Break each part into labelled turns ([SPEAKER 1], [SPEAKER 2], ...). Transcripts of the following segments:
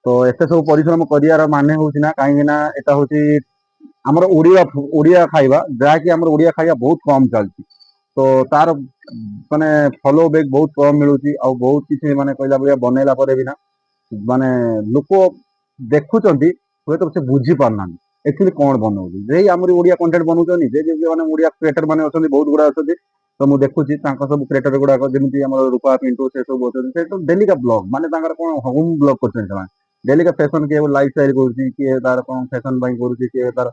[SPEAKER 1] तो एते सब परिश्रम करियार माने होउछि ना काहे ना एटा होछि हमर ओडिया खाइबा जहाँकि हमर ओडिया खाइबा बहुत कम चलछि तो तार माने फॉलो बैक बहुत कम मिलुछि आ बहुत किछि माने कहला बलिया बनेला परे भी ना माने लोक देखुचंती हुए तो से बुझी पारना एक्चुअली कौन बनाऊँ जे हमर ओडिया कंटेंट बनाउछनी जे जे माने ओडिया क्रिएटर माने अछंती बहुत गुडा अछंती तो मु देखुछि तांका सब क्रिएटर गुडा जेमिति हमर रूपा पिंटू से सब अछंती से तो डेली का ब्लॉग माने तांकर कोन होम ब्लॉग करछन ସେମାନେ डेली का फैशन के लाइफ स्टाइल करूछि कि तार कोन फैशन बाई करूछि कि तार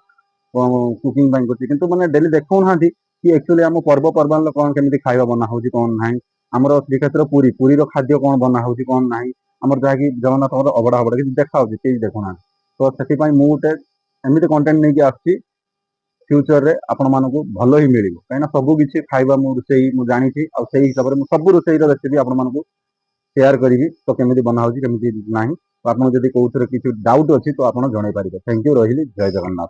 [SPEAKER 1] कुकिंग बाई करूछि किंतु माने डेली देखौ नाहंती कि एक्चुअली हम पर्व पर्बान कोन केमिति खाଇବା बना होछि कोन नाही हमर श्रीक्षेत्र पुरी पुरी रो खाद्य कोन बना होछि कोन नाही हमर जहाँकि जगन्नाथ अबड़ा अबड़ा कि देखा होछि कि देखुना तो से मु गोटे एमती कंटेंट नहीं आसछि फ्यूचर रे आपण मानकु भलो ही मिलिबो काइना सब किछि खाଇବା मु रोसई मु जानि छी आ सेही हिसाब रे मु सब रोसई रो रेसिपी आपण मानकु शेयर करिवि तो केमिति बना होछि केमिति नाही तो आपण जदि कोउथरे किछि डाउट अछि तो आपण जणाई पारिबे थैंक यू रहिली जय जगन्नाथ।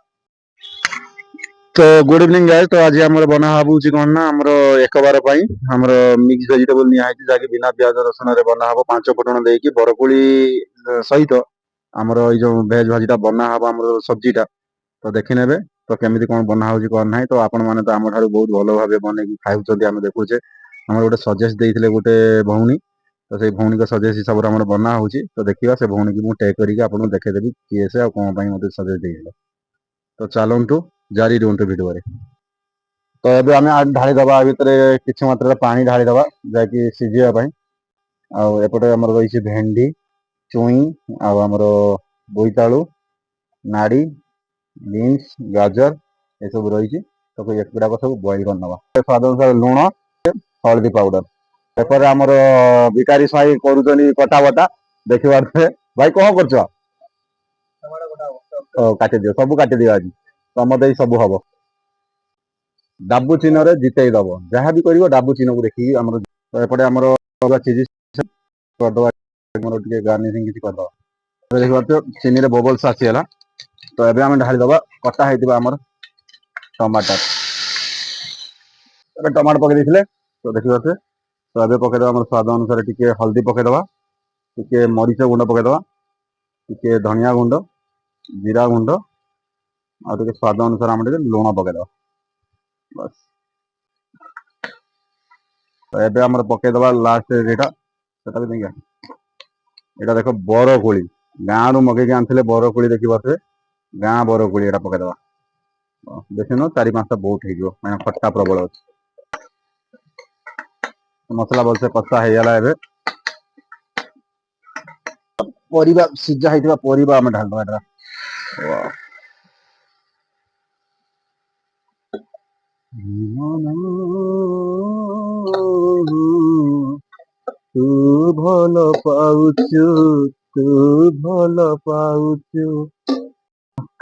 [SPEAKER 1] तो गुड इवनिंग गाइस तो आज हमर बना हाबुची कोन ना हमर एक बार पई हमर मिक्स वेजिटेबल निया है जाके बिना प्याज रसुन रे बना हबो पांच फुटण देकी बरकोली सहित हमर ई जो वेज भाजीटा बना हबो हमर सब्जीटा तो देखि नेबे तो केमिति कोन बना होची कोन नाही तो आपण माने तो हमर थारु बहुत भलो भाबे बने की खाउचंती हम देखुचे हमर गोटे सजेस्ट देइथिले गोटे भौणी तो से भौणी के सजेस्ट हिसाब रे हमर बना होची तो देखिबा से भौणी की मु टैग करिके आपन देखे देबी किए से आ कोन पई मते सजेस्ट देइले तो चलंतु जारी रुंतु वीडियो रे तो एबे आमे ढाली दबा भितरे किछि मात्रा पानी ढाली दबा जाकि सिजिया पई आ एपटे हमर रहिछि भेंडी चुई आ हमर बोईतालु नाड़ी बीन्स गाजर ये सब रही तो एगुड़ा सब बॉइल कर नवा स्वाद अनुसार लुण हल्दी पाउडर एपर आमर भिकारी साई करूचनी कटा बटा देखिबार भाई कौन कर काटी दियो सब काटी दियो आज तम दे सब हम डाबू चिन्ह रे जितई दब जहाँ भी कर डाबू चिन्ह को देखिए आमर तो एपटे आमर चिज करदे गार्निशिंग किसी करदे देखिए चीनी रे बबल्स आसीगला तो एबे आम ढाली दबा कटा होइतिबा आमर टमाटर एबे टमाटर पके देथिले तो देखिबा से तो एबे पके दबा आमर स्वाद अनुसार टिके हल्दी पके दबा टिके मरीच गुंड पके दबा टिके धनिया गुंड जीरा गुंड आ टिके स्वाद अनुसार आम टिके लुण पके दबा बस तो एबे आमर पके दबा लास्ट एटा सेटा भी देखिया एटा देखो बरकोली गाँ रु मगे आनथिले बरकोली देखिबा से गाँ बरकोली एटा पके दबा बेसी न चारि पांचटा बहुत हो मैंने खट्टा प्रबल अच्छे मसला भलसे कषा हो गला एबे परिबा सिझा होइतिबा परिबा आमे ढाल दबा एटा तू भल पाउछु तू भल पाउछु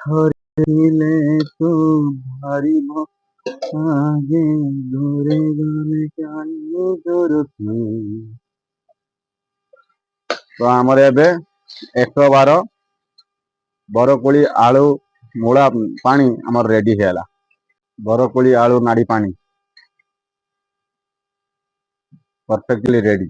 [SPEAKER 1] खरिले तू भारी आगे दूरे दूरे जानी दूरथु तो आमर एबे 112 बरकोली आलू मूला पानी आमर रेडी हेला बरकोली आलू नाड़ी पानी परफेक्टली रेडी।